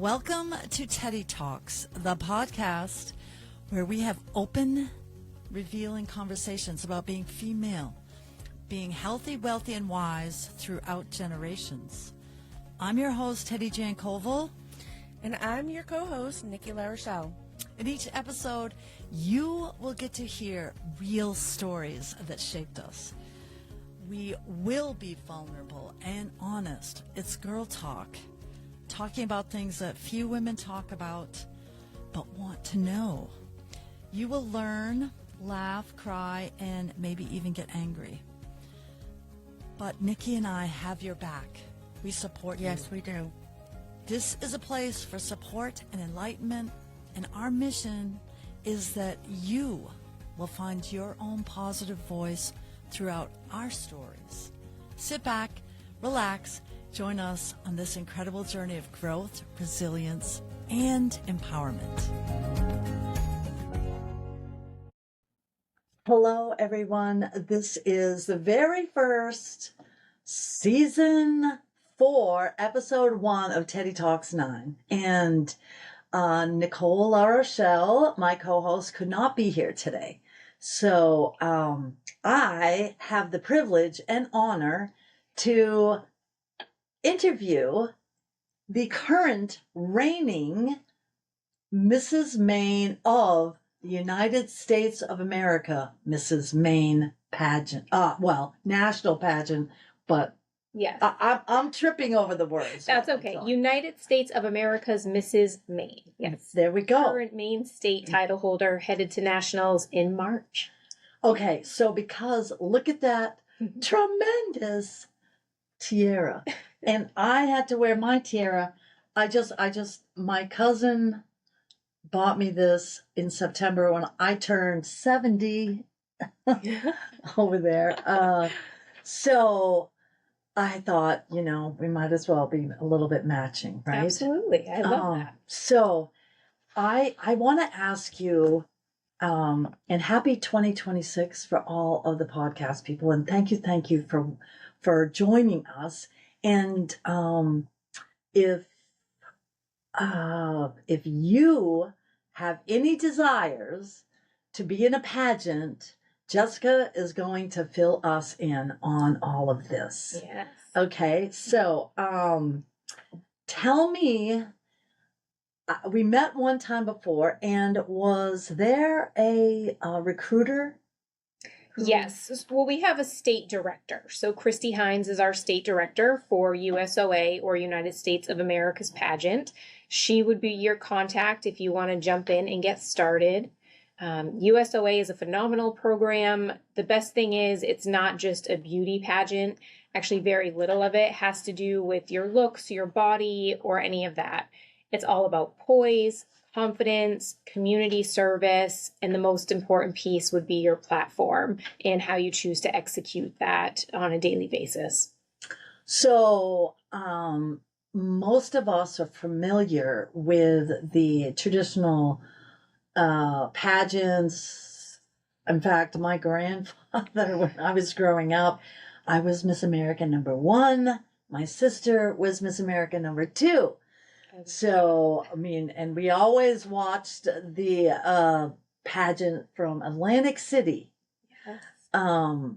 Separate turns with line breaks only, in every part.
Welcome to Teddy Talks, the podcast where we have open, revealing conversations about being female, being healthy, wealthy, and wise throughout generations. I'm your host, Teddy Jan Colville.
And I'm your co-host, Nikki LaRochelle.
In each episode, you will get to hear real stories that shaped us. We will be vulnerable and honest. It's girl talk, talking about things that few women talk about but want to know. You will learn, laugh, cry, and maybe even get angry. But Nikki and I have your back. We support you.
Yes, we do.
This is a place for support and enlightenment, and our mission is that you will find your own positive voice throughout our stories. Sit back, relax, join us on this incredible journey of growth, resilience, and empowerment. Hello, everyone. This is the very first season 4, episode 1 of Teddy Talks 9. And Nicole LaRochelle, my co-host, could not be here today. So I have the privilege and honor to interview the current reigning Mrs. Maine of the United States of America, Mrs. Maine pageant. National pageant, but
yes,
I'm tripping over the words.
That's okay. United States of America's Mrs. Maine. Yes.
There we go.
Current Maine state title holder, headed to nationals in March.
Okay, so because look at that tremendous tiara. And I had to wear my tiara. My cousin bought me this in September when I turned 70 over there. So I thought, we might as well be a little bit matching, right?
Absolutely. I love that.
So I want to ask you, and happy 2026 for all of the podcast people. And thank you for joining us. And if you have any desires to be in a pageant, Jessica is going to fill us in on all of this.
Yes.
Okay, so tell me, we met one time before, and was there a recruiter?
Yes. Well, we have a state director. So Christy Hines is our state director for USOA, or United States of America's pageant. She would be your contact if you want to jump in and get started. USOA is a phenomenal program. The best thing is it's not just a beauty pageant. Actually, very little of it has to do with your looks, your body, or any of that. It's all about poise, confidence, community service, and the most important piece would be your platform and how you choose to execute that on a daily basis.
So, most of us are familiar with the traditional pageants. In fact, my grandfather, when I was growing up, I was Miss America #1. My sister was Miss America #2. So, and we always watched the pageant from Atlantic City,
Yes.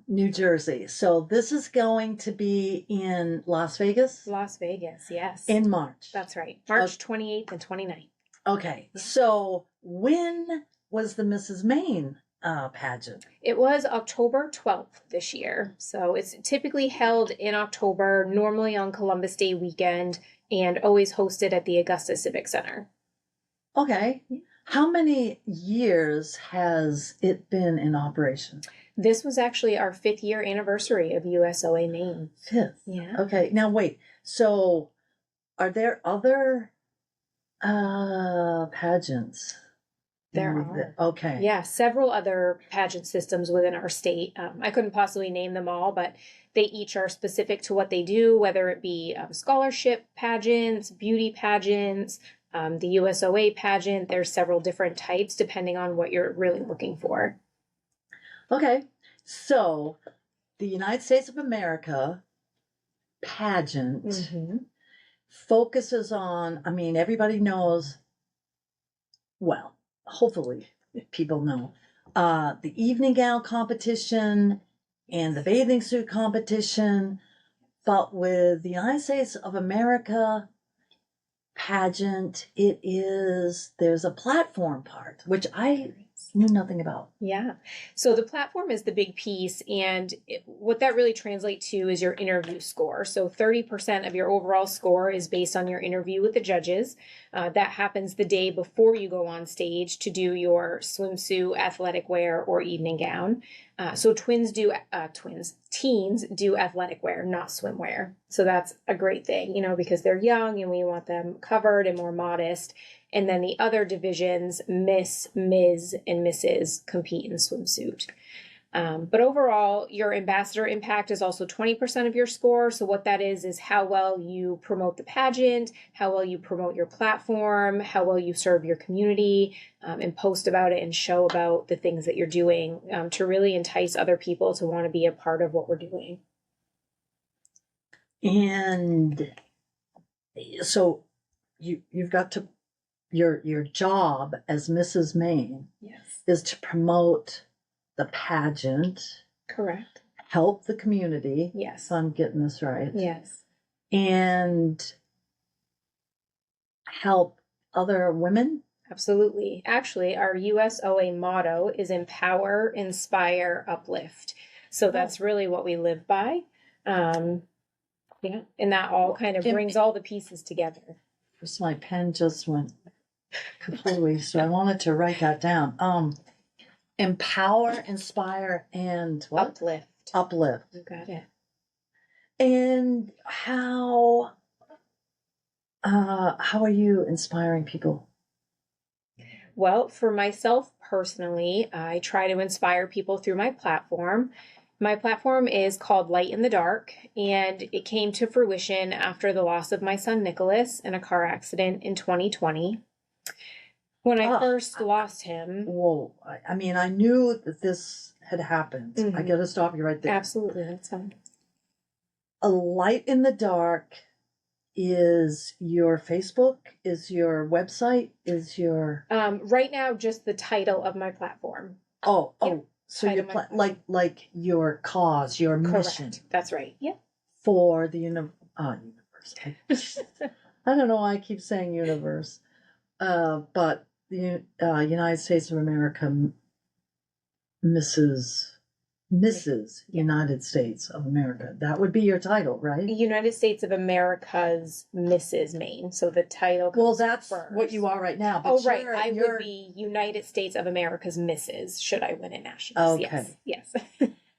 New Jersey. So this is going to be in Las Vegas?
Las Vegas, yes.
In March.
That's right. March 28th and 29th.
Okay. Yeah. So when was the Mrs. Maine pageant?
It was October 12th this year. So it's typically held in October, normally on Columbus Day weekend, and always hosted at the Augusta Civic Center.
Okay. How many years has it been in operation?
This was actually our 5th year anniversary of USOA Maine.
5th?
Yeah.
Okay. Now wait. So are there other pageants?
There are.
Okay.
Yeah, several other pageant systems within our state. I couldn't possibly name them all, but they each are specific to what they do, whether it be scholarship pageants, beauty pageants, the USOA pageant. There's several different types depending on what you're really looking for.
Okay. So the United States of America pageant
focuses on, I mean, everybody knows, well, hopefully people know, the evening gown competition and the bathing suit competition, but with the United States of America pageant, there's a platform part, which I knew nothing about.
Yeah. So the platform is the big piece. And what that really translates to is your interview score. So 30% of your overall score is based on your interview with the judges. That happens the day before you go on stage to do your swimsuit, athletic wear, or evening gown. So teens do athletic wear, not swimwear. So that's a great thing, because they're young and we want them covered and more modest. And then the other divisions, Miss, Ms, and Mrs, compete in swimsuit. But overall, your ambassador impact is also 20% of your score. So what that is how well you promote the pageant, how well you promote your platform, how well you serve your community, and post about it and show about the things that you're doing to really entice other people to want to be a part of what we're doing.
And so you've got to, your job as Mrs. Maine is to promote the pageant.
Correct.
Help the community.
Yes.
If I'm getting this right.
Yes.
And help other women.
Absolutely. Actually, our USOA motto is empower, inspire, uplift. So that's really what we live by. And that all kind of brings all the pieces together.
First, my pen just went completely, so I wanted to write that down. Empower, inspire, and what? Uplift.
You got it.
And how are you inspiring people?
Well, for myself personally, I try to inspire people through my platform. My platform is called Light in the Dark, and it came to fruition after the loss of my son Nicholas in a car accident in 2020. When I first lost him.
Whoa. I mean, I knew that this had happened. I got to stop you right there.
Absolutely. That's fine.
A Light in the Dark is your Facebook, is your website, is your...
right now, just the title of my platform.
So your like your cause, your mission.
Correct. That's right. Yep.
For the universe. I don't know why I keep saying universe. But the United States of America, Mrs. United States of America. That would be your title, right?
United States of America's Mrs. Maine. So the title comes
that's
first.
What you are right now. But
right. I would be United States of America's Mrs. should I win at nationals.
Okay.
Yes.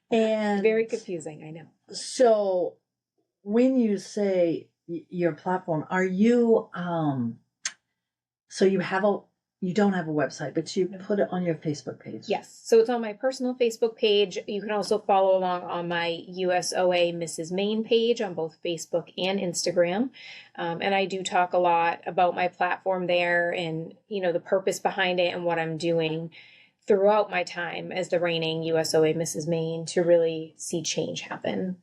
And
very confusing, I know.
So when you say your platform, are you so you don't have a website, but you put it on your Facebook page?
Yes. So it's on my personal Facebook page. You can also follow along on my USOA Mrs. Maine page on both Facebook and Instagram. And I do talk a lot about my platform there and, the purpose behind it and what I'm doing throughout my time as the reigning USOA Mrs. Maine to really see change happen.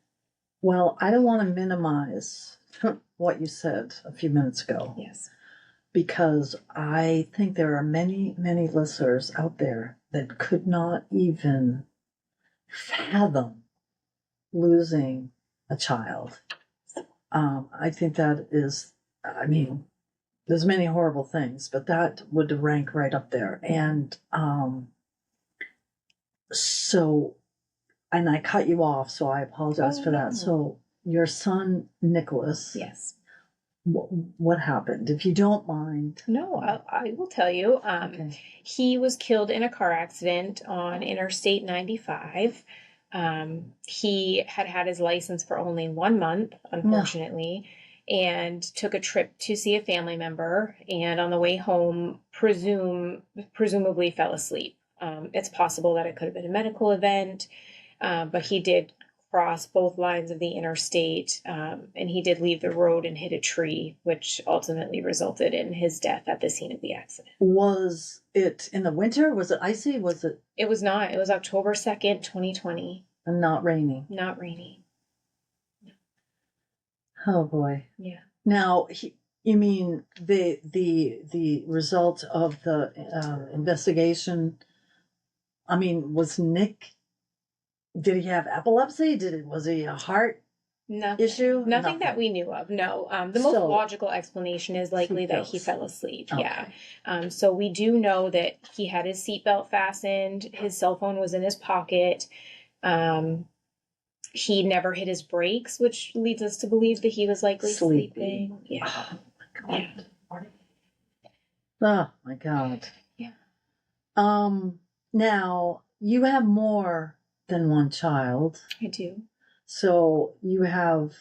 Well, I don't want to minimize what you said a few minutes ago.
Yes.
Because I think there are many, many listeners out there that could not even fathom losing a child. I think that is, there's many horrible things, but that would rank right up there. And and I cut you off, so I apologize for that. So your son, Nicholas.
Yes.
What happened? If you don't mind.
No, I will tell you.
Okay.
He was killed in a car accident on Interstate 95. He had his license for only 1 month, unfortunately, and took a trip to see a family member. And on the way home, presumably fell asleep. It's possible that it could have been a medical event, but he did cross both lines of the interstate, and he did leave the road and hit a tree, which ultimately resulted in his death at the scene of the accident.
Was it in the winter? Was it icy?
It was not. It was October 2nd, 2020.
And not raining?
Not rainy.
Oh, boy.
Yeah.
Now, you mean the result of the investigation? I mean, was Nick? Did he have epilepsy? Was he a heart
Nothing.
issue?
Nothing that we knew of. No. The most
So-
logical explanation is likely
He
that
fell
he fell asleep.
Okay.
Yeah. So we do know that he had his seatbelt fastened. His cell phone was in his pocket. He never hit his brakes, which leads us to believe that he was likely sleeping. Yeah.
Oh
Yeah.
Oh my God.
Yeah.
Now you have more than one child,
I do.
so you have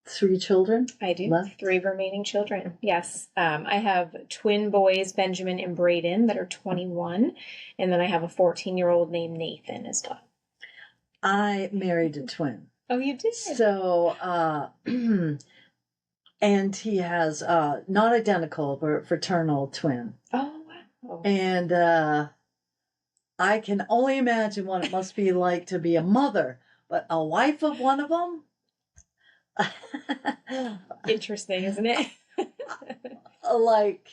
3 children.
I do.
Left?
3 remaining children. Yes. I have twin boys, Benjamin and Braden, that are 21. And then I have a 14-year-old named Nathan as well.
I married a twin.
Oh, you did?
So, and he has not identical, but fraternal twin.
Oh, wow.
And I can only imagine what it must be like to be a mother, but a wife of one of them?
Interesting, isn't it?
Like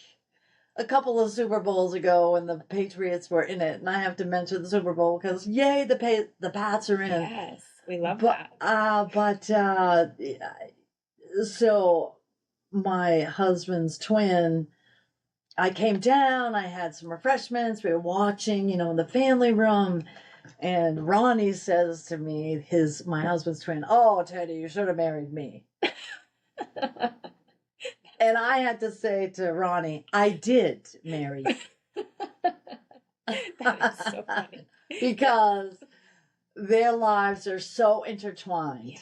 a couple of Super Bowls ago when the Patriots were in it, and I have to mention the Super Bowl because yay, the Pats are in.
Yes, we love
But so my husband's twin, I came down, I had some refreshments, we were watching, in the family room, and Ronnie says to me, my husband's twin, "Oh, Teddy, you should have married me." And I had to say to Ronnie, I did marry you.
That is so funny.
Because their lives are so intertwined.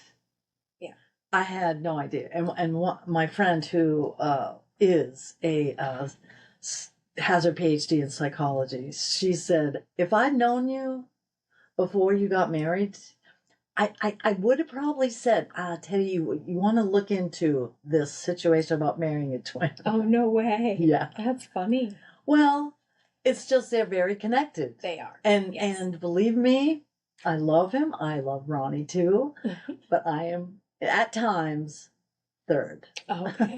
Yeah.
I had no idea. And my friend who has her PhD in psychology, she said, if I'd known you before you got married, I would have probably said, Teddy, you want to look into this situation about marrying a twin.
Oh, no way.
Yeah.
That's funny.
Well, it's just they're very connected.
They are.
And believe me, I love him. I love Ronnie too. But I am at times third.
Okay.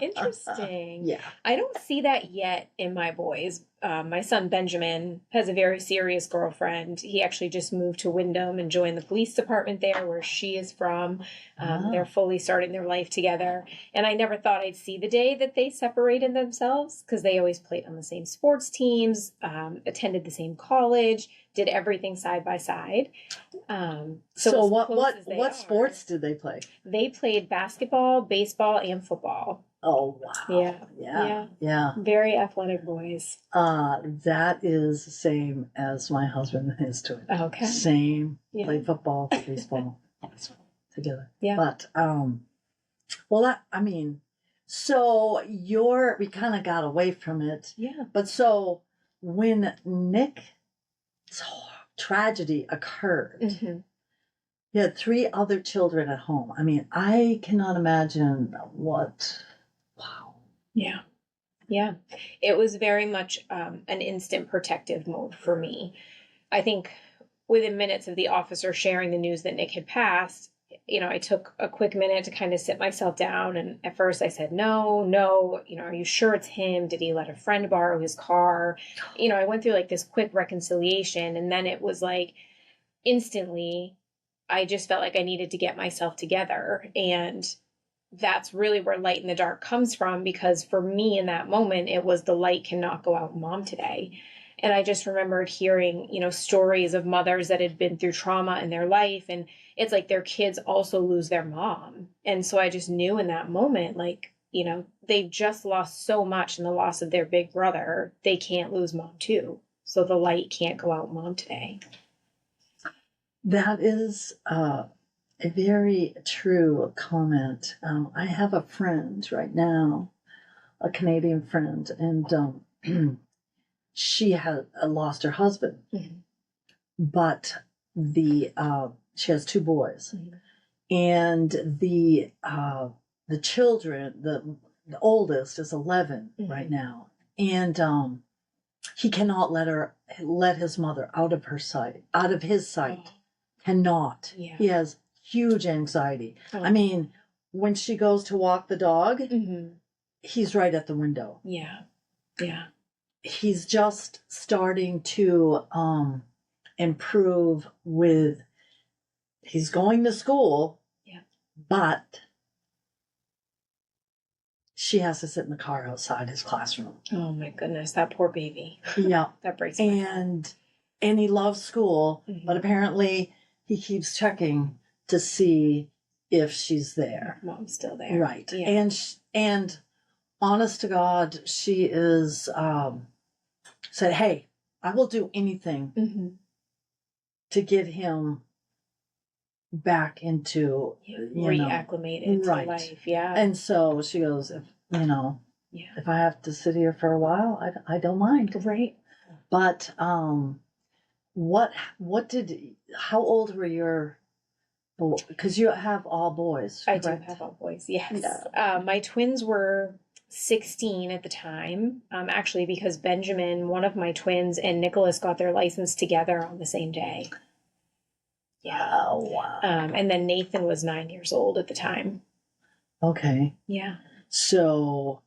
Interesting.
Yeah.
I don't see that yet in my boys. My son Benjamin has a very serious girlfriend. He actually just moved to Windham and joined the police department there where she is from. They're fully starting their life together. And I never thought I'd see the day that they separated themselves because they always played on the same sports teams, attended the same college, did everything side by side.
So
as close as they
what
are,
sports did they play?
They played basketball, baseball, and football.
Oh wow. Yeah.
Very athletic boys.
That is the same as my husband and his twin.
Okay.
Same.
Yeah.
Played football, baseball together.
Yeah.
But so we kind of got away from it.
Yeah.
But so when Nick's tragedy occurred,
Mm-hmm.
you had 3 other children at home. I mean, I cannot imagine what. Wow.
Yeah. Yeah. It was very much an instant protective mode for me. I think within minutes of the officer sharing the news that Nick had passed, I took a quick minute to kind of sit myself down. And at first I said, no, are you sure it's him? Did he let a friend borrow his car? I went through like this quick reconciliation. And then it was like instantly, I just felt like I needed to get myself together. And that's really where light in the dark comes from, because for me in that moment, it was the light cannot go out, Mom, today. And I just remembered hearing, stories of mothers that had been through trauma in their life. And it's like their kids also lose their mom. And so I just knew in that moment, like, they've just lost so much in the loss of their big brother. They can't lose Mom too. So the light can't go out, Mom, today.
That is a very true comment. I have a friend right now, a Canadian friend, and she had lost her husband,
Mm-hmm.
but she has 2 boys,
Mm-hmm.
and the children, the oldest is 11
Mm-hmm.
right now, and he cannot let his mother out of his sight.
Oh.
Cannot.
Yeah.
He has huge anxiety.
Oh.
I mean, when she goes to walk the dog, he's right at the window.
Yeah. Yeah.
He's just starting to improve with, he's going to school, but she has to sit in the car outside his classroom.
Oh my goodness, that poor baby.
Yeah.
That breaks my heart.
And he loves school, but apparently he keeps checking to see if she's there.
Mom's still there.
Right.
Yeah.
And honest to God, she is said, hey, I will do anything to get him back into
reacclimated to life. Yeah.
And so she goes, if if I have to sit here for a while, I don't mind.
Right.
But how old were your boys? Because you have all boys,
I
correct?
do have all boys, yes. My twins were 16 at the time, actually, because Benjamin, one of my twins, and Nicholas got their license together on the same day. Yeah.
Oh, wow.
And then Nathan was 9 years old at the time.
Okay.
Yeah.
So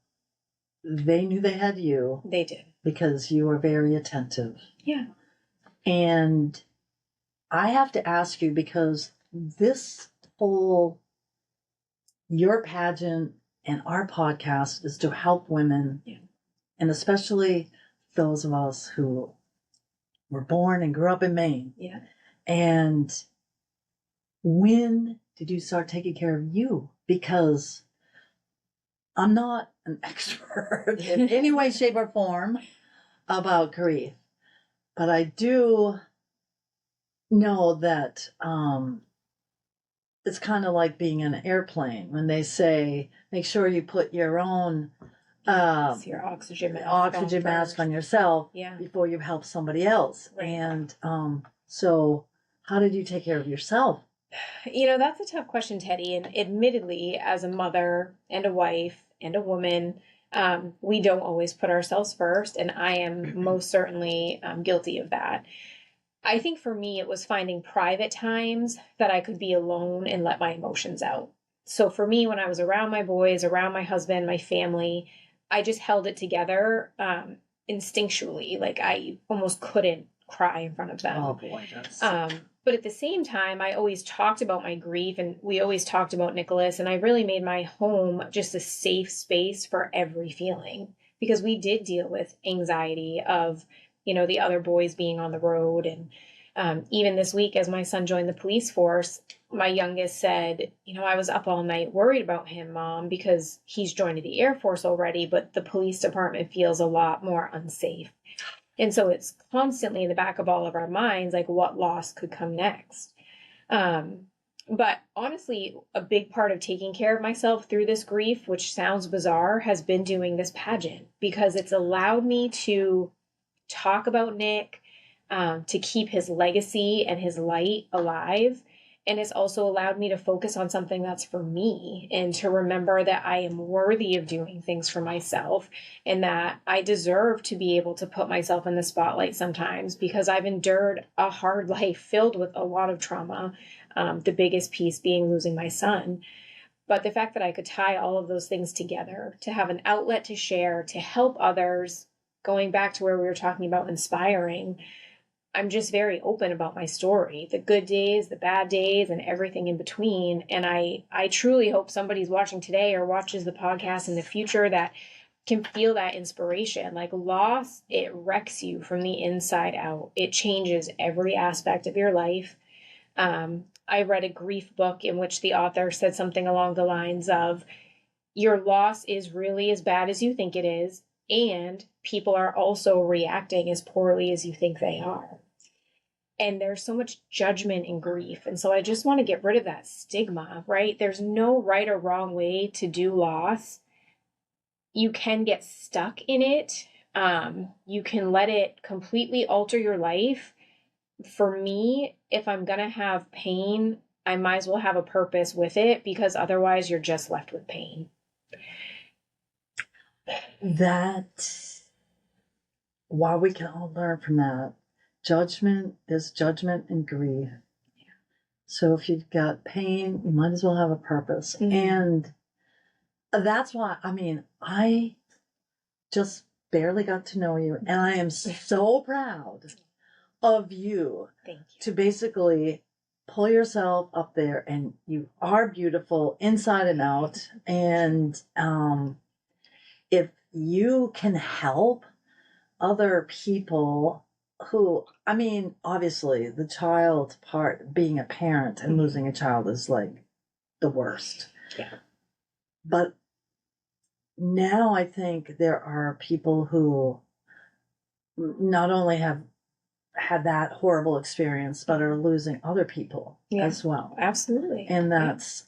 they knew they had you.
They did.
Because you were very attentive.
Yeah.
And I have to ask you, because this whole, your pageant and our podcast is to help women.
Yeah.
And especially those of us who were born and grew up in Maine.
Yeah.
And when did you start taking care of you? Because I'm not an expert in any way, shape, or form about grief, but I do know that it's kind of like being in an airplane when they say, make sure you put your own
your oxygen
mask on yourself before you help somebody else.
Right.
And so how did you take care of yourself?
That's a tough question, Teddy. And admittedly, as a mother and a wife and a woman, we don't always put ourselves first. And I am most certainly guilty of that. I think for me, it was finding private times that I could be alone and let my emotions out. So for me, when I was around my boys, around my husband, my family, I just held it together instinctually. Like I almost couldn't cry in front of them.
Oh boy, that's...
But at the same time, I always talked about my grief, and we always talked about Nicholas, and I really made my home just a safe space for every feeling, because we did deal with anxiety of, the other boys being on the road. And even this week, as my son joined the police force, my youngest said, I was up all night worried about him, Mom, because he's joined the Air Force already, but the police department feels a lot more unsafe. And so it's constantly in the back of all of our minds, like what loss could come next. But honestly, a big part of taking care of myself through this grief, which sounds bizarre, has been doing this pageant, because it's allowed me to talk about Nick, to keep his legacy and his light alive. And it's also allowed me to focus on something that's for me, and to remember that I am worthy of doing things for myself, and that I deserve to be able to put myself in the spotlight sometimes, because I've endured a hard life filled with a lot of trauma, the biggest piece being losing my son. But the fact that I could tie all of those things together, to have an outlet to share, to help others, going back to where we were talking about inspiring, I'm just very open about my story, the good days, the bad days, and everything in between. And I truly hope somebody's watching today or watches the podcast in the future that can feel that inspiration. Like loss, it wrecks you from the inside out. It changes every aspect of your life. I read a grief book in which the author said something along the lines of, your loss is really as bad as you think it is, and people are also reacting as poorly as you think they are. And there's so much judgment in grief. And so I just want to get rid of that stigma, right? There's no right or wrong way to do loss. You can get stuck in it. You can let it completely alter your life. For me, if I'm going to have pain, I might as well have a purpose with it, because otherwise you're just left with pain.
That, while we can all learn from that, there's judgment and grief.
Yeah.
So if you've got pain, you might as well have a purpose.
Mhm.
And that's why, I mean, I just barely got to know you, and I am so proud of you
Thank you.
to basically pull yourself up there, and you are beautiful inside and out. And if you can help other people who, I mean, obviously the child part, being a parent and losing a child is like the worst.
Yeah.
But now I think there are people who not only have had that horrible experience, but are losing other people
Yeah.
as well.
Absolutely.
And that's,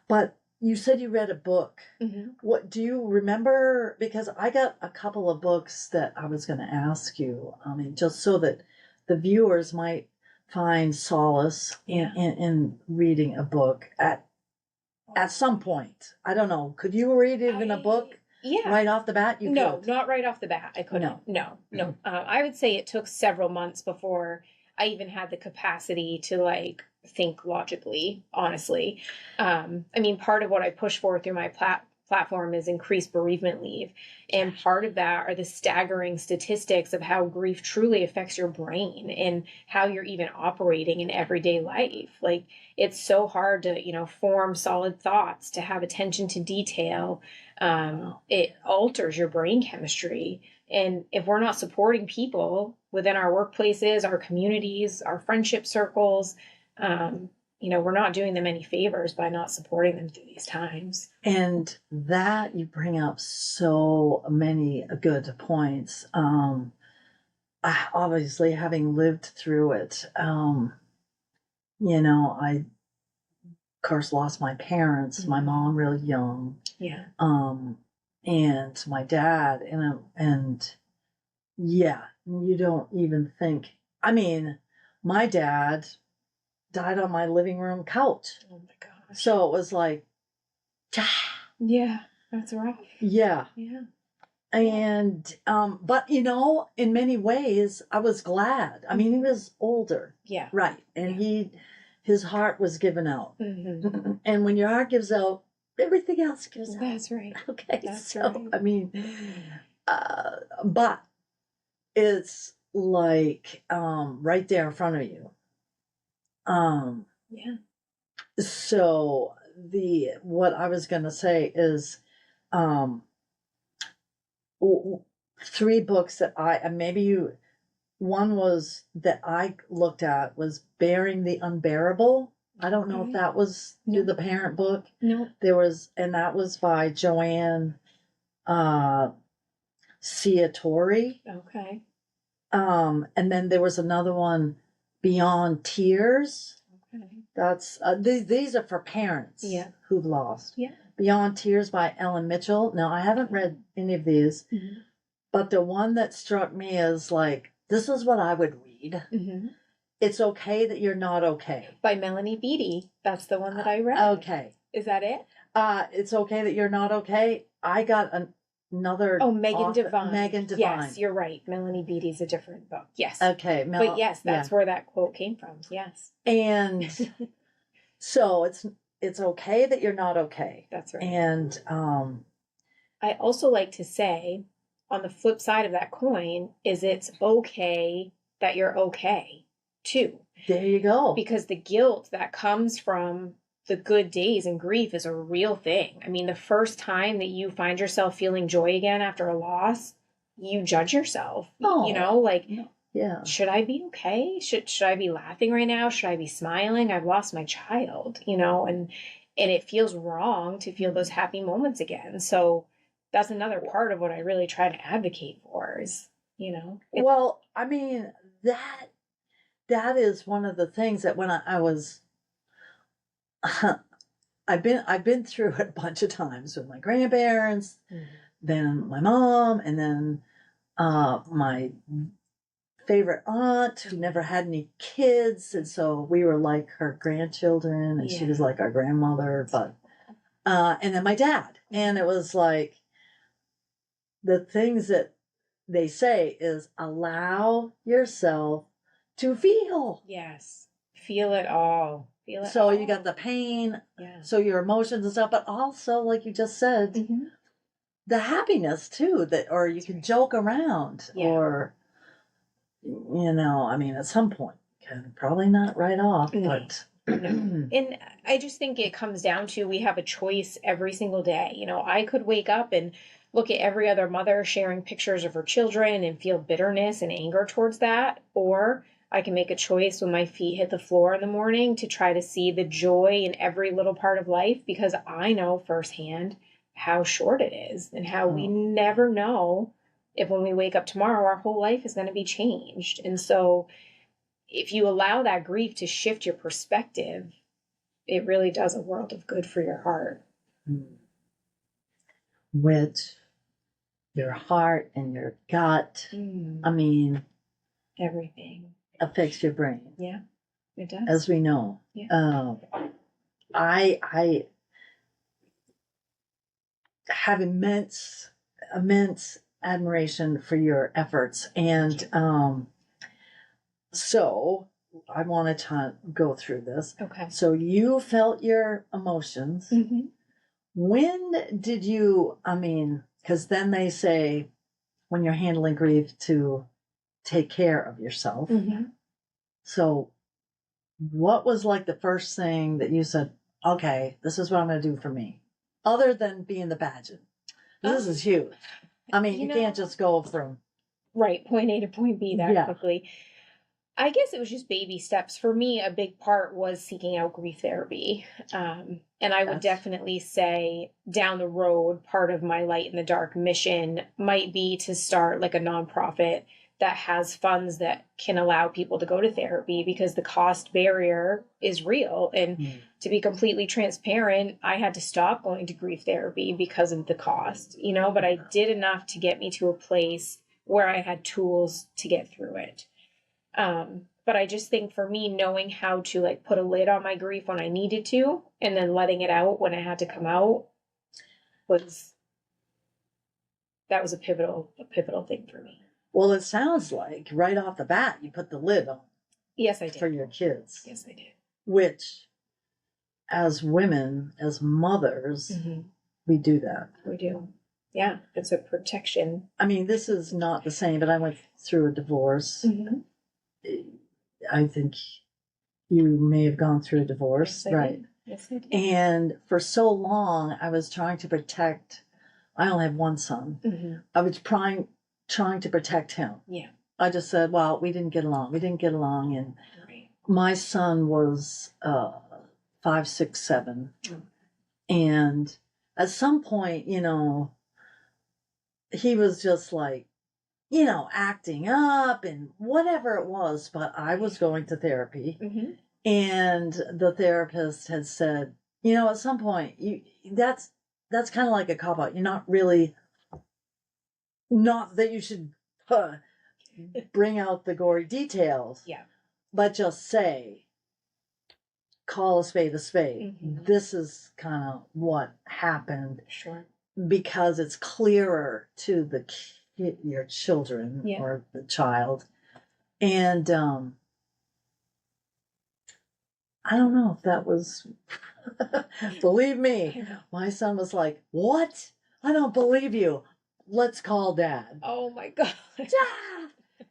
but you said you read a book.
Mm-hmm.
What do you remember? Because I got a couple of books that I was going to ask you. I mean, just so that the viewers might find solace in reading a book at some point. I don't know. Could you read it in a book?
Yeah.
Right off the bat, you
No,
could.
not right off the bat. I couldn't. No. I would say it took several months before I even had the capacity to like think logically, honestly. I mean, part of what I push for through my platform is increased bereavement leave. And part of that are the staggering statistics of how grief truly affects your brain and how you're even operating in everyday life. Like, it's so hard to, form solid thoughts, to have attention to detail. It alters your brain chemistry. And if we're not supporting people within our workplaces, our communities, our friendship circles, we're not doing them any favors by not supporting them through these times.
And that you bring up so many good points. Obviously, having lived through it, I, of course, lost my parents, my mom real young.
Yeah.
And my dad, and yeah, you don't even think. I mean, my dad died on my living room couch.
Oh my gosh.
So it was like,
yeah, that's rough.
Yeah.
Yeah.
And, but in many ways, I was glad. I mean, he was older.
Yeah.
Right. And his heart was given out.
Mm-hmm.
And when your heart gives out, everything else gives out.
That's right.
Okay.
That's
so,
right.
I mean, but it's like, right there in front of you.
Yeah.
So what I was going to say is, three books that one was that I looked at was Bearing the Unbearable. I don't know if that was the parent book.
No.
And that was by Joanne Ciatori.
Okay.
And then there was another one, Beyond Tears.
Okay.
That's these are for parents who've lost.
Yeah.
Beyond Tears by Ellen Mitchell. Now, I haven't read any of these, but the one that struck me is like, this is what I would read.
Mm-hmm.
It's Okay That You're Not Okay.
By Melanie Beattie. That's the one that I read.
Okay.
Is that it?
It's Okay That You're Not Okay. I got another.
Oh, Megan Devine.
Megan Devine.
Yes, you're right. Melanie Beattie's a different book. Yes.
Okay.
But yes, that's where that quote came from. Yes.
And so it's okay that you're not okay.
That's right.
And
I also like to say, on the flip side of that coin, is it's okay that you're okay, too.
There you go.
Because the guilt that comes from the good days and grief is a real thing. I mean, the first time that you find yourself feeling joy again after a loss, you judge yourself.
Yeah.
Should I be okay? Should I be laughing right now? Should I be smiling? I've lost my child, and it feels wrong to feel those happy moments again. So that's another part of what I really try to advocate for is,
Well, I mean, that is one of the things that when I was, I've been through it a bunch of times with my grandparents, then my mom, and then my favorite aunt who never had any kids, and so we were like her grandchildren, and she was like our grandmother. But and then my dad, and it was like the things that they say is allow yourself to feel.
Yes. Feel it all. Feel it
So
all.
you got the pain,
Yeah.
so your emotions and stuff, but also, like you just said,
Mhm.
the happiness too, that, or you can joke around,
Yeah.
or, you know, I mean, at some point, probably not right off,
No.
but.
And I just think it comes down to we have a choice every single day. You know, I could wake up and look at every other mother sharing pictures of her children and feel bitterness and anger towards that. Or I can make a choice when my feet hit the floor in the morning to try to see the joy in every little part of life, because I know firsthand how short it is and how we never know if when we wake up tomorrow, our whole life is going to be changed. And so if you allow that grief to shift your perspective, it really does a world of good for your heart.
With your heart and your gut, I mean,
Everything
affects your brain.
Yeah, it does.
As we know.
Yeah.
I have immense admiration for your efforts, and so I want to go through this.
Okay.
So you felt your emotions.
Mm-hmm.
When did you, I mean, because then they say when you're handling grief to take care of yourself.
Mm-hmm.
So what was like the first thing that you said, okay, this is what I'm going to do for me, other than being the pageant? This is huge. I mean, you can't just go from
point A to point B that quickly. I guess it was just baby steps. For me, a big part was seeking out grief therapy. And I would definitely say down the road, part of my light in the dark mission might be to start like a nonprofit that has funds that can allow people to go to therapy, because the cost barrier is real. And to be completely transparent, I had to stop going to grief therapy because of the cost, you know, but I did enough to get me to a place where I had tools to get through it. But I just think for me, knowing how to like put a lid on my grief when I needed to, and then letting it out when I had to come out, was a pivotal thing for me.
Well, it sounds like right off the bat, you put the lid on.
Yes, I did.
For your kids.
Yes, I did.
Which, as women, as mothers, we do that.
We do. Yeah, it's a protection.
I mean, this is not the same, but I went through a divorce. I think you may have gone through a divorce,
yes,
right?
Yes, I did.
And for so long, I was trying to protect. I only have one son. I was trying to protect him.
Yeah.
I just said, well, we didn't get along, and my son was 5, 6, 7, and at some point, you know, he was just like, you know, acting up and whatever it was, but I was going to therapy, and the therapist had said, you know, at some point, that's kind of like a cop-out. You're not really, not that you should bring out the gory details, but just say, call a spade a spade. This is kind of what happened.
Sure.
Because it's clearer to the your children or the child. And I don't know if that was, believe me, my son was like, what? I don't believe you. Let's call Dad.
Oh my God.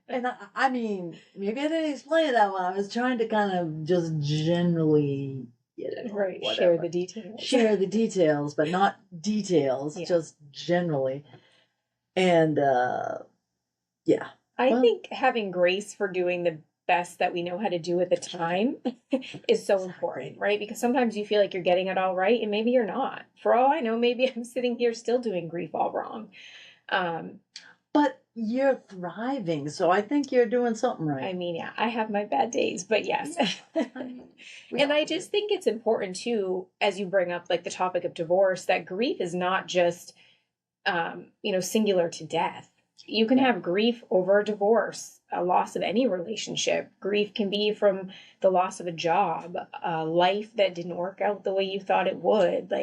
And I mean, maybe I didn't explain it that well. I was trying to kind of just generally, you know,
share the details.
Share the details, but not details, just generally. And
I think having grace for doing the best that we know how to do at the time is so important, right? Because sometimes you feel like you're getting it all right, and maybe you're not. For all I know, maybe I'm sitting here still doing grief all wrong.
But you're thriving, so I think you're doing something right.
I mean, yeah, I have my bad days, but yes. And I just think it's important too, as you bring up like the topic of divorce, that grief is not just, you know, singular to death. You can have grief over a divorce, a loss of any relationship. Grief can be from the loss of a job, a life that didn't work out the way you thought it would.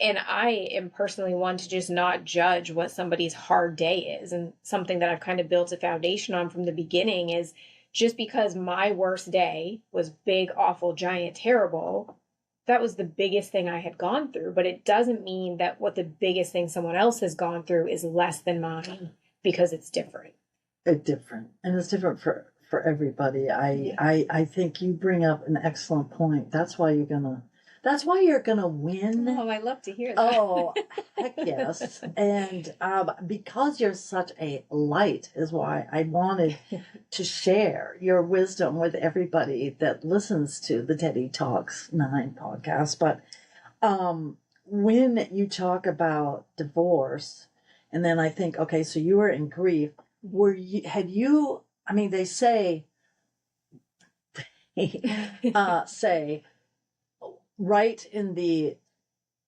And I am personally one to just not judge what somebody's hard day is. And something that I've kind of built a foundation on from the beginning is just because my worst day was big, awful, giant, terrible, that was the biggest thing I had gone through. But it doesn't mean that what the biggest thing someone else has gone through is less than mine, because it's different.
It's different, and it's different for everybody. I think you bring up an excellent point. That's why you're gonna win.
Oh, I love to hear that.
Oh, heck yes. And because you're such a light is why I wanted to share your wisdom with everybody that listens to the TeddiTalks9 podcast. But when you talk about divorce, and then I think, okay, so you were in grief. I mean, they say, say, right in the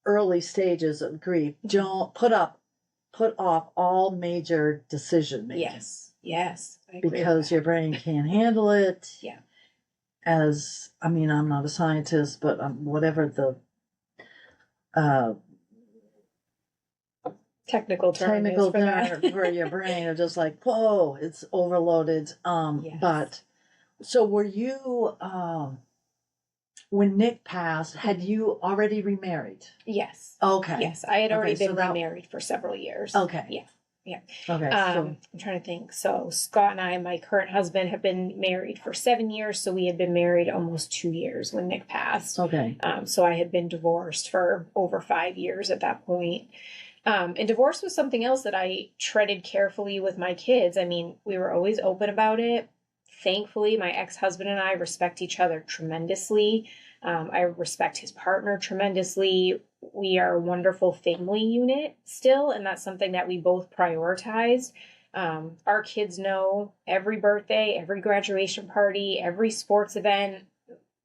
early stages of grief, don't put off all major decision making.
Yes. I agree
Because your brain can't handle it.
Yeah.
I'm not a scientist, but whatever the
technical term
for your brain are just like, whoa, it's overloaded.
Yes.
But so were you, when Nick passed, had you already remarried?
Yes.
Okay.
Yes, I had already
Okay,
been
so
remarried for several years.
Okay.
Yeah.
Okay.
I'm trying to think. So Scott and I, my current husband, have been married for 7 years. So we had been married almost 2 years when Nick passed.
Okay.
So I had been divorced for over 5 years at that point. And divorce was something else that I treaded carefully with my kids. I mean, we were always open about it. Thankfully, my ex-husband and I respect each other tremendously. I respect his partner tremendously. We are a wonderful family unit still, and that's something that we both prioritized. Our kids know every birthday, every graduation party, every sports event.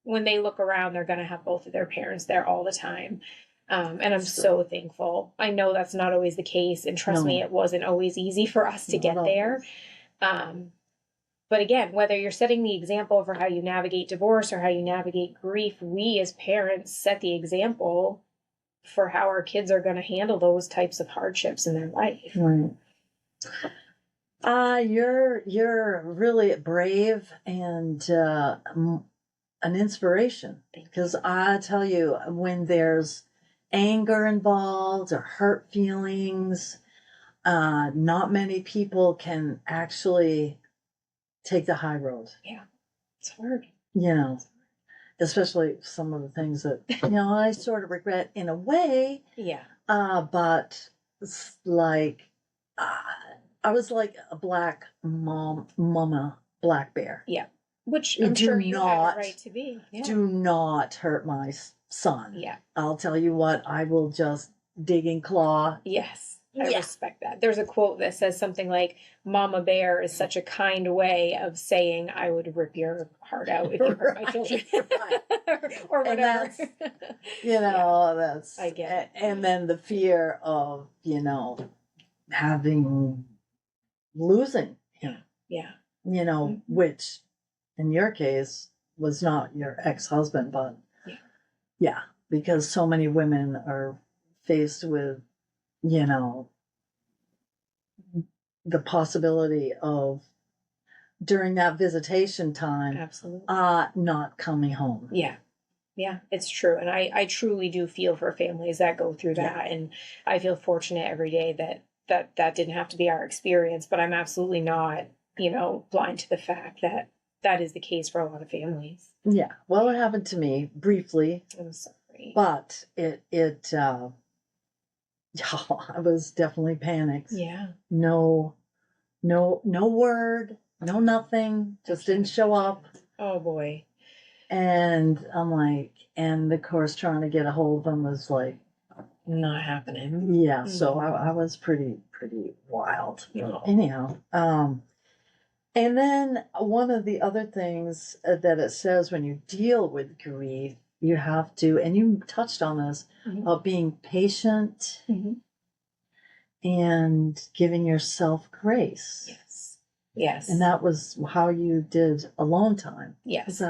When they look around, they're going to have both of their parents there all the time. And I'm so thankful. I know that's not always the case, and trust me, it wasn't always easy for us to get there. But again, whether you're setting the example for how you navigate divorce or how you navigate grief, we as parents set the example for how our kids are going to handle those types of hardships in their life.
Right. You're really brave and an inspiration, because I tell you, when there's anger involved or hurt feelings, not many people can actually take the high road.
Yeah, it's hard.
Especially some of the things that, I sort of regret in a way.
Yeah.
But it's like, I was like a black mama black bear.
Yeah. Which I'm sure you have a right to be. Yeah.
Do not hurt my son.
Yeah.
I'll tell you what, I will just dig and claw.
Yes. I respect that. There's a quote that says something like, Mama Bear is such a kind way of saying I would rip your heart out if you hurt my children. Or whatever.
And that's,
I get it.
And then the fear of, losing him.
Yeah.
Which in your case was not your ex-husband, but because so many women are faced with, the possibility of, during that visitation time,
absolutely,
not coming home.
Yeah, it's true. And I truly do feel for families that go through that. And I feel fortunate every day that didn't have to be our experience, but I'm absolutely not, blind to the fact that that is the case for a lot of families.
Yeah. Well, it happened to me briefly.
I'm sorry.
But I was definitely panicked.
Yeah.
No word, no nothing, just didn't show up.
Oh boy.
And I'm like, and of course trying to get a hold of them was like
not happening.
Yeah. Mm-hmm. So I was pretty wild.
Oh.
Anyhow, and then one of the other things that it says when you deal with grief, you have to, and you touched on this, about being patient and giving yourself grace.
Yes.
And that was how you did alone time.
Yes.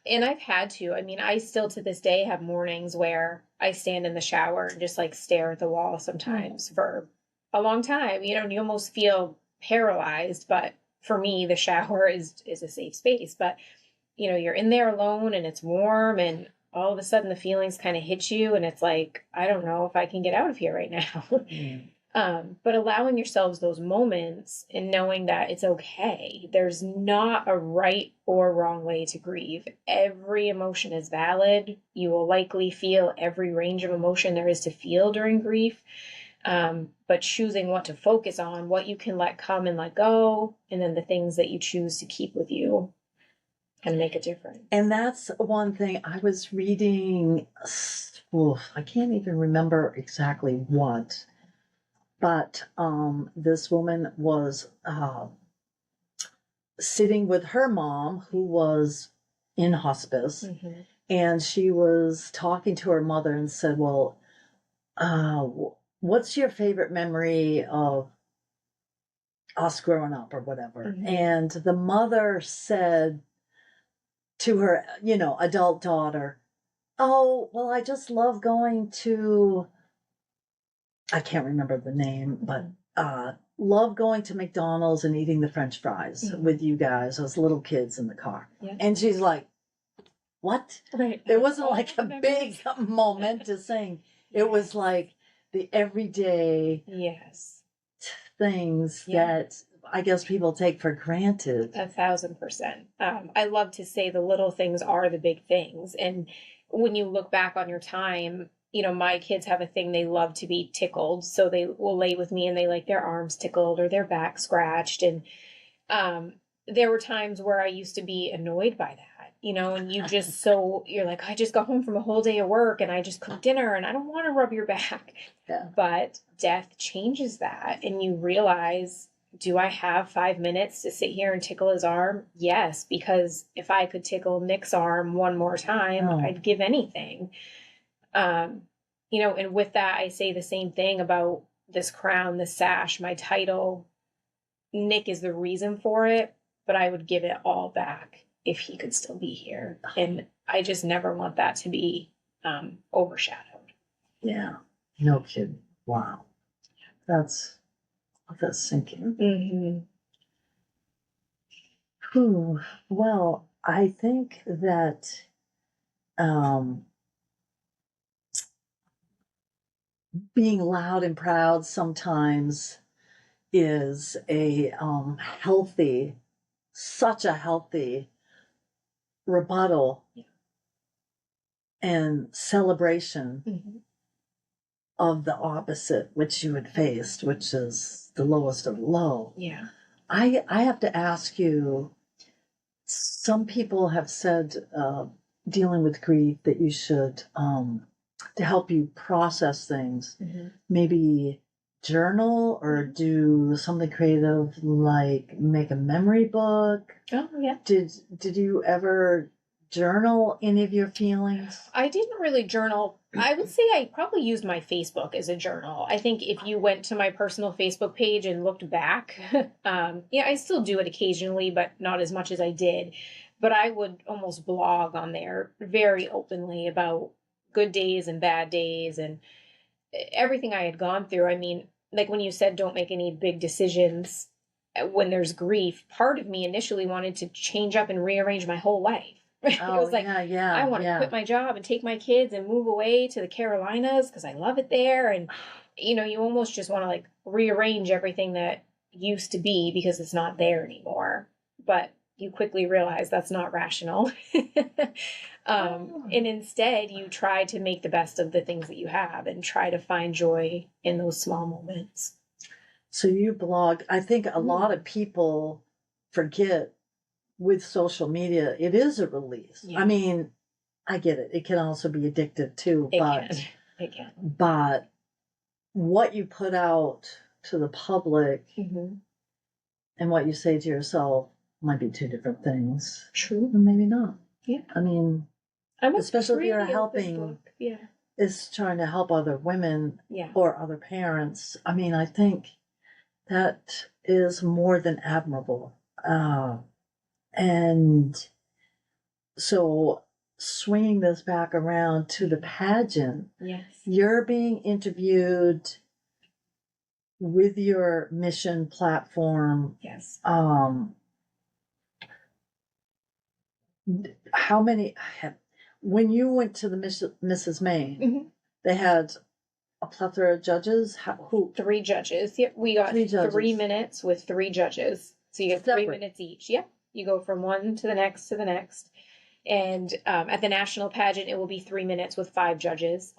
And I've had to. I mean, I still to this day have mornings where I stand in the shower and just like stare at the wall sometimes for a long time, and you almost feel paralyzed, but for me, the shower is a safe space, but you're in there alone and it's warm and all of a sudden the feelings kind of hit you and it's like, I don't know if I can get out of here right now. But allowing yourselves those moments and knowing that it's okay. There's not a right or wrong way to grieve. Every emotion is valid. You will likely feel every range of emotion there is to feel during grief. But choosing what to focus on, what you can let come and let go, and then the things that you choose to keep with you can make a difference.
And that's one thing I was reading. I can't even remember exactly what, but this woman was sitting with her mom who was in hospice, and she was talking to her mother and said, well, what's your favorite memory of us growing up or whatever? And the mother said to her, adult daughter, oh, well, I just love going to, I can't remember the name, but love going to McDonald's and eating the French fries with you guys, those little kids in the car. And she's like, what?
Right.
It wasn't like a big momentous thing. It was like the everyday things that I guess people take for granted.
1,000%. I love to say the little things are the big things. And when you look back on your time, my kids have a thing. They love to be tickled. So they will lay with me and they like their arms tickled or their back scratched. And there were times where I used to be annoyed by that. And you're like, I just got home from a whole day of work and I just cooked dinner and I don't want to rub your back. But death changes that. And you realize, do I have 5 minutes to sit here and tickle his arm? Yes, because if I could tickle Nick's arm one more time, I'd give anything. And with that, I say the same thing about this crown, this sash, my title. Nick is the reason for it, but I would give it all back if he could still be here. And I just never want that to be overshadowed. Yeah.
No kidding. Wow. That's sinking. Well, I think that being loud and proud sometimes is a such a healthy rebuttal and celebration of the opposite which you had faced, which is the lowest of low. I have to ask you, some people have said dealing with grief that you should to help you process things, maybe journal or do something creative like make a memory book. Did you ever journal any of your feelings?
I didn't really journal. I would say I probably used my Facebook as a journal. I think if you went to my personal Facebook page and looked back, I still do it occasionally, but not as much as I did. But I would almost blog on there very openly about good days and bad days and everything I had gone through. I mean, like when you said don't make any big decisions when there's grief, part of me initially wanted to change up and rearrange my whole life. It was like, I want to quit my job and take my kids and move away to the Carolinas because I love it there. And, you almost just want to like rearrange everything that used to be because it's not there anymore. But you quickly realize that's not rational. And instead you try to make the best of the things that you have and try to find joy in those small moments.
So you blog. I think a lot of people forget with social media, it is a release. I mean, I get it. It can also be addictive too. It can. But what you put out to the public and what you say to yourself might be two different things.
True.
Or maybe not.
Yeah.
I mean, especially if you're helping, is trying to help other women or other parents. I mean, I think that is more than admirable. And so swinging this back around to the pageant, you're being interviewed with your mission platform,
Yes.
how many, when you went to the Mrs. Maine,
Mhm.
they had a plethora of judges? Who?
3 judges. Yep, we got
3 judges.
3 minutes with 3 judges. So you get 3
Separate.
minutes each. Yep. You go from one to the next to the next. And at the national pageant, it will be 3 minutes with 5 judges.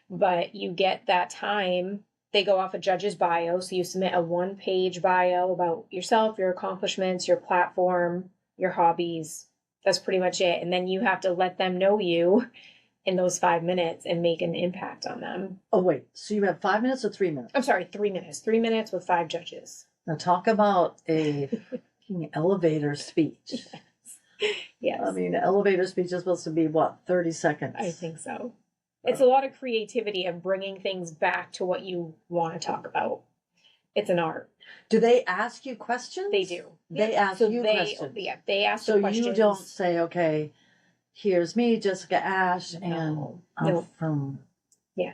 But you get that time. They go off a judge's bio. So you submit a 1-page bio about yourself, your accomplishments, your platform, your hobbies. That's pretty much it. And then you have to let them know you in those 5 minutes and make an impact on them.
Oh, wait. So you have 5 minutes or 3 minutes?
I'm sorry, 3 minutes. 3 minutes with 5 judges.
Now talk about a fucking elevator speech.
Yes.
I mean, elevator speech is supposed to be, what, 30 seconds?
I think so. It's a lot of creativity of bringing things back to what you want to talk about. It's an art.
Do they ask you questions?
They do.
They
Yeah.
ask
So
you questions?
Yeah, they ask
So
the questions.
you don't say, okay, here's me, Jessica Ashe, and
No.
I'm
No.
from...
Yeah.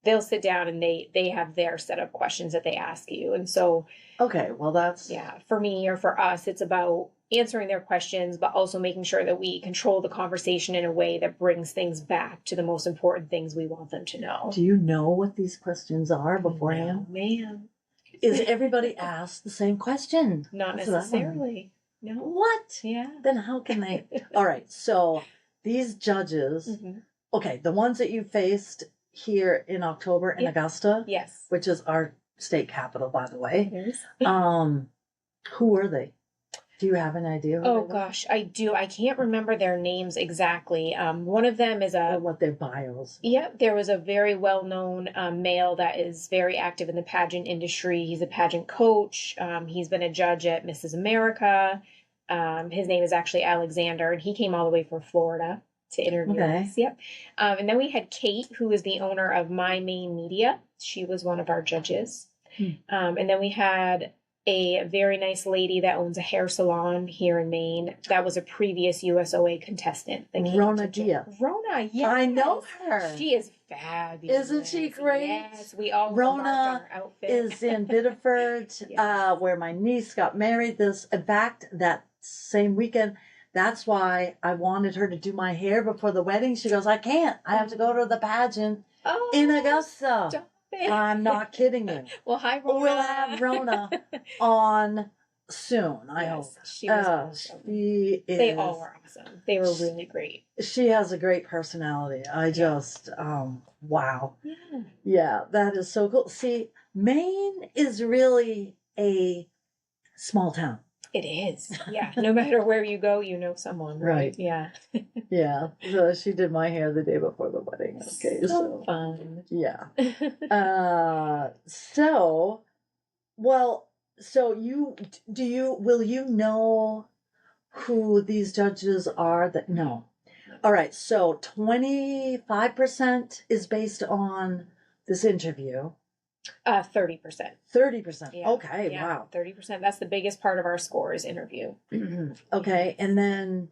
They'll sit down and they have their set of questions that they ask you. And so,
Okay, well, that's...
yeah, for me or for us, it's about answering their questions, but also making sure that we control the conversation in a way that brings things back to the most important things we want them to know.
Do you know what these questions are beforehand?
No, man.
Is everybody asked the same question?
Not
That's what I wanna know.
necessarily. No.
What?
Yeah.
Then how can they... All right, so these judges,
Mhm.
okay, the ones that you faced here in October in
Yeah.
Augusta,
Yes.
which is our state capital, by the way,
There's.
who were they? Do you have an idea? Who
Oh
they were?
gosh, I do. I can't remember their names exactly. One of them is
Or
a.
what their bios?
Yep, there was a very well-known male that is very active in the pageant industry. He's a pageant coach. He's been a judge at Mrs. America. His name is actually Alexander, and he came all the way from Florida to interview
Okay.
us. Yep. And then we had Kate, who is the owner of Maine Media. She was one of our judges. And then we had a very nice lady that owns a hair salon here in Maine. That was a previous USOA contestant. That came
Rona
to ju-
Diaz.
Rona, yes.
I know her.
She is fabulous.
Isn't she great?
Yes, we all
Rona
remarked on her outfit.
Is in Biddeford,
Yes.
where my niece got married. In fact, that same weekend, that's why I wanted her to do my hair before the wedding. She goes, I can't. I have to go to the pageant
Oh,
in Augusta.
stop it.
I'm not kidding you.
Well, hi, Rona.
We'll have Rona on soon, I hope.
She was awesome.
She is.
They all were awesome. They were really great.
She has a great personality. I just, wow.
Yeah.
Yeah, that is so cool. See, Maine is really a small town.
It is. Yeah. No matter where you go, you know someone, right?
Right.
Yeah.
Yeah, so she did my hair the day before the wedding. Okay, so
fun.
yeah. So will you know who these judges are? That no. All right, so 25% is based on this interview.
30%.
30%.
Yeah.
Okay,
Yeah,
wow.
30%. That's the biggest part of our score is interview.
Okay, and then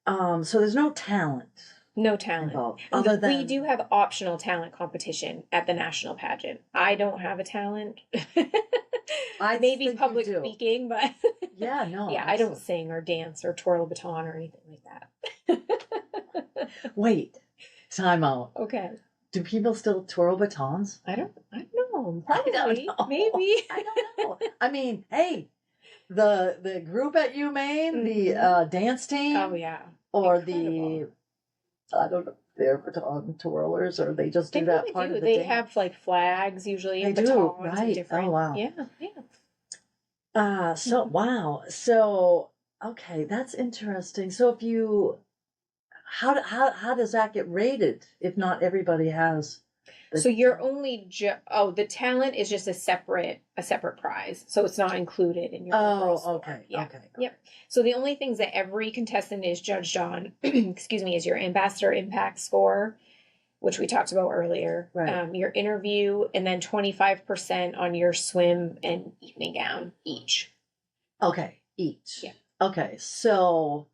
so there's no talent
No talent.
involved other than
We do have optional talent competition at the national pageant. I don't have a talent.
I
Maybe
think you
public
do.
speaking, but
Yeah, no.
yeah, I don't
absolutely.
sing or dance or twirl a baton or anything like that.
Wait, time out.
Okay.
Do people still twirl batons?
I don't know.
I
Probably.
don't know.
Maybe.
I don't know. I mean, hey, the group at UMaine, the dance team,
Oh yeah.
or
Incredible.
I don't know, they're baton twirlers, or they just do
They
that
really
part
do.
of the
They
dance.
have like flags usually and
They do,
batons and
right.
different.
Oh, wow.
Yeah, yeah.
Wow. So okay, that's interesting. So if you, how does that get rated if not everybody has?
So you're only the talent is just a separate prize. So it's not included in your overall score.
Okay.
Yeah.
Okay.
Yep. So the only things that every contestant is judged on, excuse me, is your ambassador impact score, which we talked about earlier.
Right.
Your interview, and then 25% on your swim and evening gown each.
Okay, each.
Yeah.
Okay, so,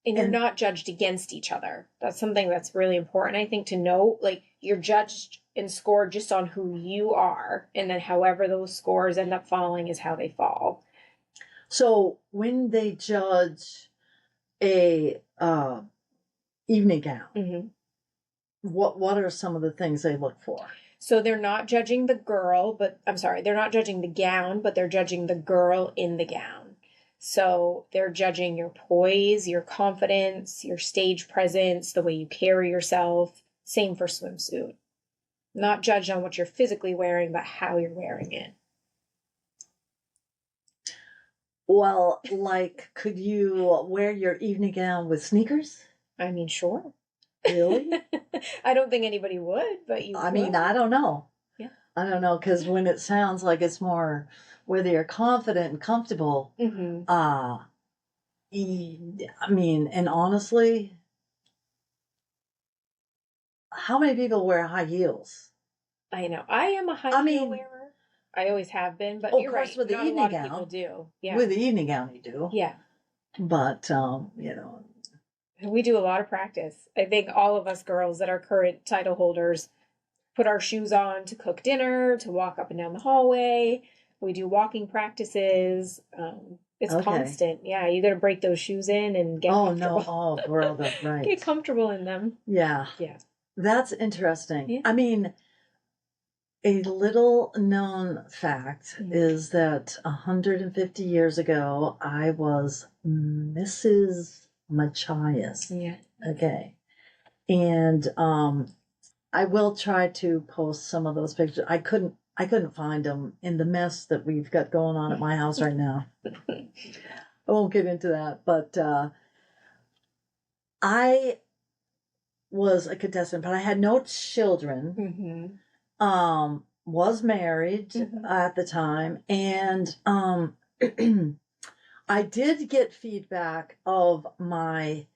And you're
And-
not judged against each other. That's something that's really important, I think, to know. Like, you're judged and scored just on who you are. And then however those scores end up falling is how they fall.
So when they judge a evening gown,
Mm-hmm.
what are some of the things they look for?
So they're not judging the girl, they're not judging the gown, but they're judging the girl in the gown. So they're judging your poise, your confidence, your stage presence, the way you carry yourself. Same for swimsuit. Not judged on what you're physically wearing, but how you're wearing it.
Well, like, could you wear your evening gown with sneakers?
I mean, sure.
Really?
I don't think anybody would, but you
I
could.
mean, I don't know.
Yeah.
I don't know, because when it sounds like it's more whether you're confident and comfortable,
Mm-hmm.
I mean, and honestly, how many people wear high heels?
I know. I am a high
I
heel
mean-
wearer. I always have been, but
Oh,
you're
of course,
right.
with the
Not a
evening
lot
gown.
of people do. Yeah.
With the evening gown, you do.
Yeah.
But, you know,
We do a lot of practice. I think all of us girls that are current title holders put our shoes on to cook dinner, to walk up and down the hallway. We do walking practices. It's
Okay.
constant. Yeah, you got to break those shoes in and get
oh,
comfortable.
no. Oh, girl, that's right.
Get comfortable in them.
Yeah.
Yeah.
That's interesting.
Yeah.
I mean, a little known fact
Mhm.
is that 150 years ago, I was Mrs. Machias.
Yeah.
Okay. And I will try to post some of those pictures. I couldn't find them in the mess that we've got going on at my house right now. I won't get into that, but I was a contestant, but I had no children.
Mm-hmm.
Was married
Mhm.
at the time, and I did get feedback of my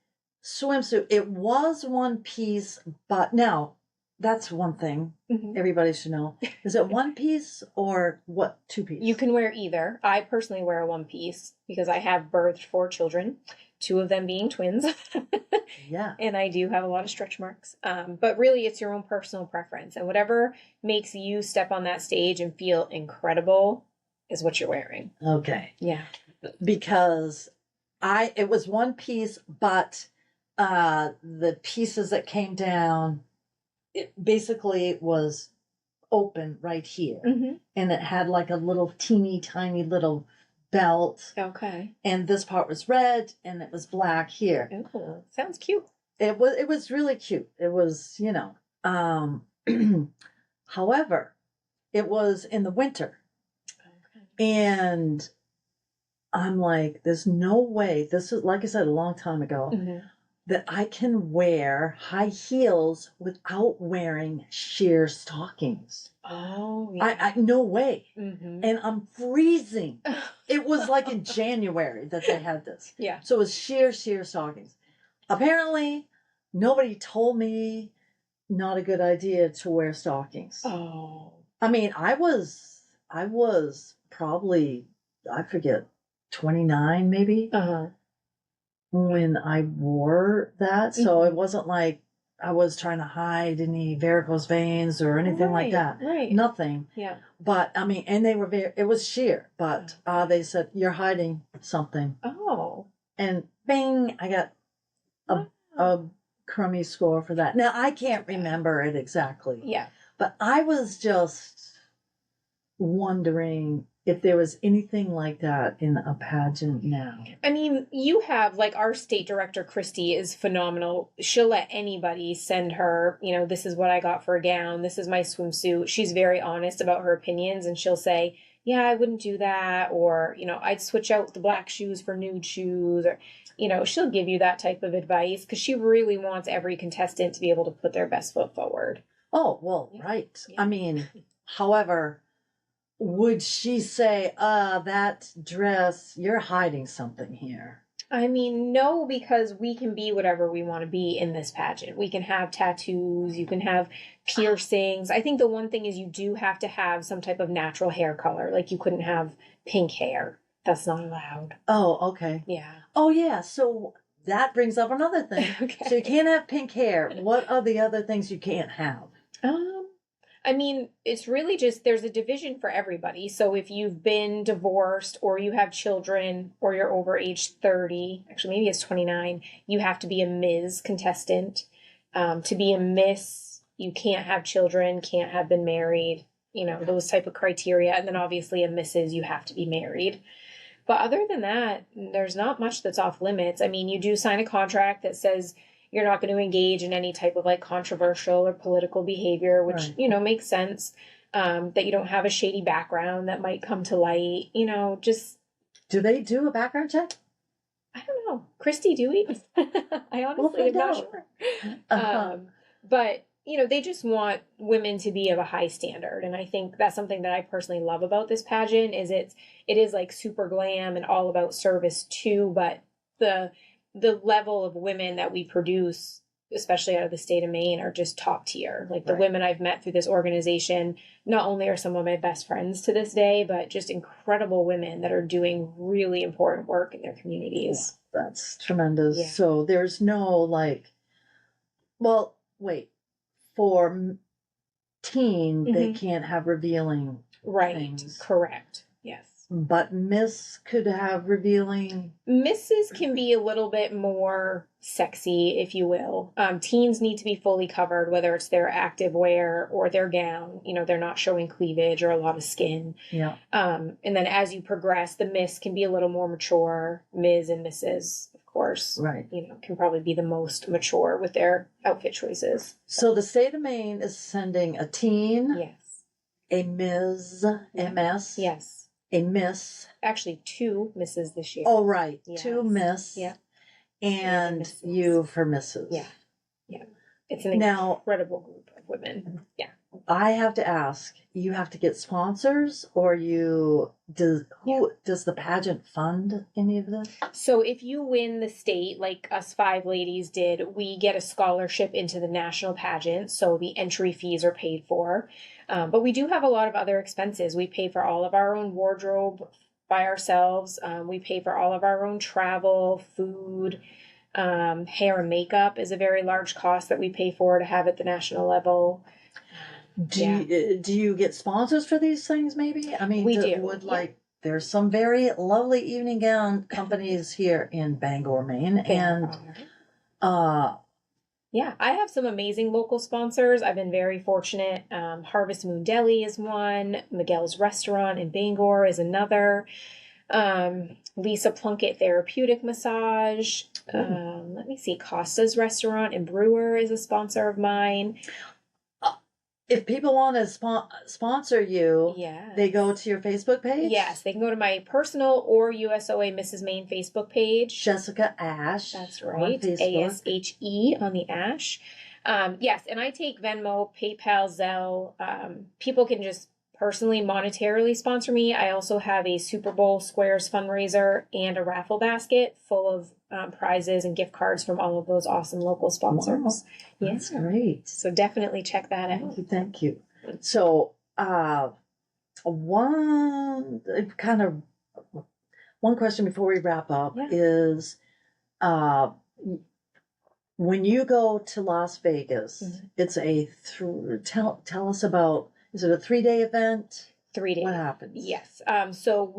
swimsuit. It was one piece, but now that's one thing
Mm-hmm.
everybody should know. Is it one piece or what? Two piece?
You can wear either. I personally wear a one piece because I have birthed 4 children, 2 of them being twins.
Yeah.
And I do have a lot of stretch marks. But really, it's your own personal preference. And whatever makes you step on that stage and feel incredible is what you're wearing.
Okay.
Yeah.
Because it was one piece, but the pieces that came down, it basically was open right here.
Mm-hmm.
And it had like a little teeny tiny little belt,
Okay.
and this part was red and it was black here.
Oh, sounds cute.
It was really cute. It was, however, it was in the winter,
Okay.
and I'm like, there's no way, this is, like I said a long time ago,
Mm-hmm.
that I can wear high heels without wearing sheer stockings.
Oh, yeah.
I no way.
Mm-hmm.
And I'm freezing. It was like in January that they had this.
Yeah.
So it was sheer stockings. Apparently, nobody told me not a good idea to wear stockings.
Oh.
I mean, I was probably, I forget, 29 maybe
Uh-huh.
when I wore that. So
Mhm.
it wasn't like I was trying to hide any varicose veins or anything like that.
Right.
Nothing.
Yeah.
But I mean, and they were it was sheer, but they said, you're hiding something.
Oh.
And bing, I got a crummy score for that. Now, I can't remember it exactly,
Yeah.
but I was just wondering if there was anything like that in a pageant now.
I mean, you have, like, our state director, Christy, is phenomenal. She'll let anybody send her, this is what I got for a gown. This is my swimsuit. She's very honest about her opinions, and she'll say, yeah, I wouldn't do that. Or, I'd switch out the black shoes for nude shoes. Or, she'll give you that type of advice because she really wants every contestant to be able to put their best foot forward.
Oh, well,
Yeah.
right.
Yeah.
I mean, however, would she say, that dress, you're hiding something here?
I mean, no, because we can be whatever we want to be in this pageant. We can have tattoos, you can have piercings. I think the one thing is you do have to have some type of natural hair color. Like, you couldn't have pink hair. That's not allowed.
Oh, okay.
Yeah.
Oh, yeah. So that brings up another thing.
Okay.
So you can't have pink hair. What are the other things you can't have?
I mean, it's really just there's a division for everybody. So if you've been divorced or you have children or you're over age 30, actually maybe it's 29, you have to be a Ms. contestant. To be a Miss, you can't have children, can't have been married, those type of criteria. And then obviously a Mrs., you have to be married. But other than that, there's not much that's off limits. I mean, you do sign a contract that says you're not going to engage in any type of like controversial or political behavior, which,
Right.
Makes sense. That you don't have a shady background that might come to light, just.
Do they do a background check?
I don't know. Christy, do we? I honestly am not sure. But, they just want women to be of a high standard. And I think that's something that I personally love about this pageant is it is like super glam and all about service too, but the level of women that we produce, especially out of the state of Maine, are just top tier. Like the women I've met through this organization, not only are some of my best friends to this day, but just incredible women that are doing really important work in their communities.
That's tremendous.
Yeah.
So there's no for teen, they can't have revealing things.
Correct. Yes.
But Miss could have revealing.
Mrs. can be a little bit more sexy, if you will. Teens need to be fully covered, whether it's their active wear or their gown. They're not showing cleavage or a lot of skin.
Yeah.
And then as you progress, the Miss can be a little more mature. Ms. and Mrs., of course,
Right.
Can probably be the most mature with their outfit choices.
So the state of Maine is sending a teen,
Yes.
a Ms., MS,
Yes.
a Miss.
Actually, 2 Misses this year.
Oh, right.
Yes.
2 Miss.
Yeah.
And
Misses.
you for Mrs.
Yeah. Yeah. It's an incredible group of women. Yeah.
I have to ask, you have to get sponsors or does the pageant fund any of this?
So if you win the state, like us 5 ladies did, we get a scholarship into the national pageant. So the entry fees are paid for. But we do have a lot of other expenses. We pay for all of our own wardrobe by ourselves. We pay for all of our own travel, food, hair and makeup is a very large cost that we pay for to have at the national level.
Do you get sponsors for these things maybe? I mean,
we do.
There's some very lovely evening gown companies here in Bangor, Maine.
Yeah, I have some amazing local sponsors. I've been very fortunate. Harvest Moon Deli is one. Miguel's Restaurant in Bangor is another. Lisa Plunkett Therapeutic Massage. Let me see. Costa's Restaurant and Brewer is a sponsor of mine.
If people want to sponsor you, they go to your Facebook page?
Yes, they can go to my personal or USOA Mrs. Maine Facebook page.
Jessica Ashe.
That's right. ASHE on the Ashe. Yes, and I take Venmo, PayPal, Zelle. People can just personally monetarily sponsor me. I also have a Super Bowl Squares fundraiser and a raffle basket full of prizes and gift cards from all of those awesome local sponsors.
Wow. That's great.
So definitely check that out.
Thank you. So, one question before we wrap up is, when you go to Las Vegas, it's tell us about, is it a 3-day event?
3 days.
What happens?
Yes. So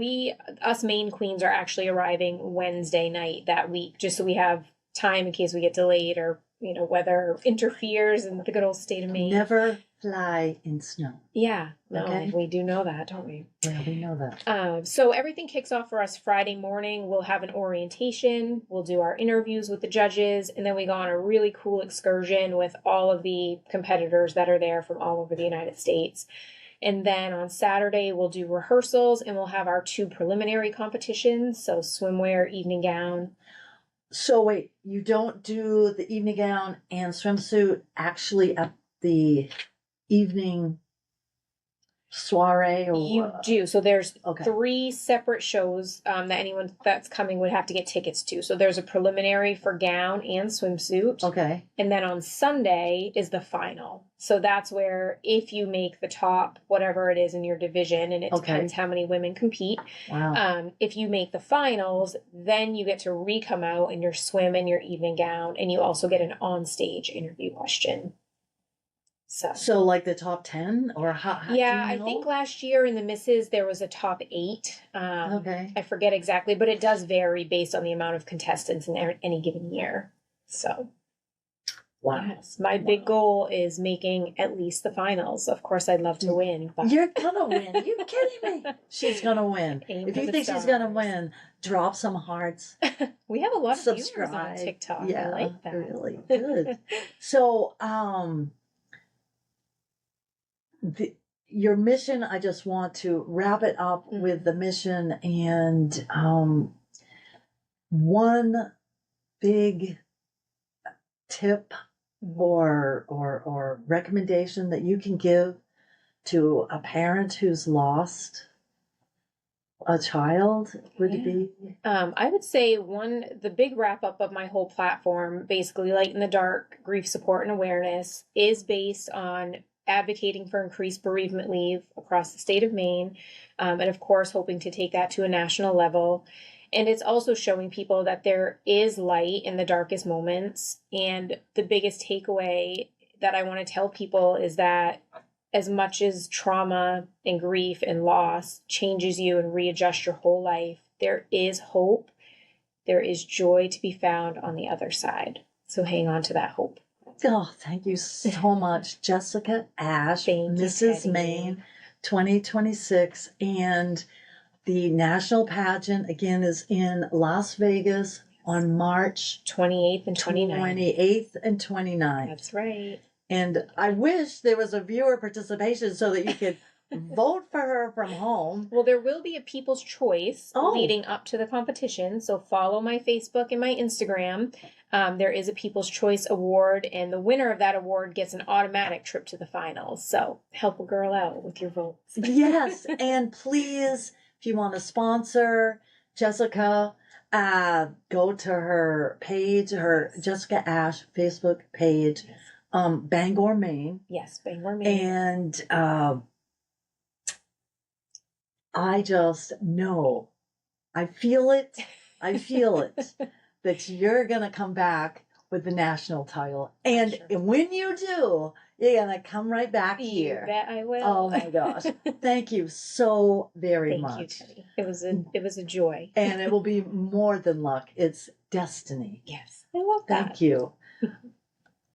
us Maine Queens are actually arriving Wednesday night that week, just so we have time in case we get delayed or, weather interferes in the good old state of Maine.
Never fly in snow.
Yeah. No,
okay.
We do know that, don't we?
Well, we know that.
So everything kicks off for us Friday morning. We'll have an orientation. We'll do our interviews with the judges. And then we go on a really cool excursion with all of the competitors that are there from all over the United States. And then on Saturday, we'll do rehearsals and we'll have our 2 preliminary competitions. So swimwear, evening gown.
So wait, you don't do the evening gown and swimsuit actually at the evening soiree or
You do. So there's
Okay.
3 separate shows that anyone that's coming would have to get tickets to. So there's a preliminary for gown and swimsuit.
Okay.
And then on Sunday is the final. So that's where if you make the top, whatever it is in your division, and it
Okay.
depends how many women compete.
Wow.
If you make the finals, then you get to re-come out in your swim and your evening gown. And you also get an on-stage interview question.
So like the top 10 or how
Yeah,
do you
I
know?
think last year in the Misses there was a top 8.
Okay.
I forget exactly, but it does vary based on the amount of contestants in any given year. So,
Wow.
yes, my big goal is making at least the finals. Of course, I'd love to win. But
You're gonna win. Are you kidding me? She's gonna win.
Aim
If
for
you
the
think she's gonna
stars.
win, drop some hearts.
We have a lot of viewers on
Subscribe.
TikTok.
Yeah,
I like that.
really good. So, your mission, I just want to wrap it up with the mission and one big tip or recommendation that you can give to a parent who's lost a child would it be?
I would say the big wrap up of my whole platform, basically Light in the Dark, grief support and awareness, is based on advocating for increased bereavement leave across the state of Maine, and of course hoping to take that to a national level. And it's also showing people that there is light in the darkest moments. And the biggest takeaway that I want to tell people is that as much as trauma and grief and loss changes you and readjust your whole life, there is hope. There is joy to be found on the other side. So hang on to that hope.
Oh, thank you so much, Jessica Ashe,
Thank you,
Mrs.
Teddy.
Maine, 2026, and the national pageant again is in Las Vegas on March
28th and 29th.
28th and 29th.
That's right.
And I wish there was a viewer participation so that you could vote for her from home.
Well, there will be a People's Choice
Oh.
leading up to the competition. So follow my Facebook and my Instagram. There is a People's Choice Award, and the winner of that award gets an automatic trip to the finals. So help a girl out with your votes.
Yes, and please, if you want to sponsor Jessica, go to her page, her Jessica Ashe Facebook page, Bangor, Maine.
Yes, Bangor, Maine.
And I just know, I feel it, that you're going to come back with the national title. And
Sure.
when you do, you're going to come right back
You
here.
bet I will.
Oh my gosh. Thank you so very
Thank
much.
you, Teddy. It was a joy.
And it will be more than luck. It's destiny.
Yes, I love that.
Thank you.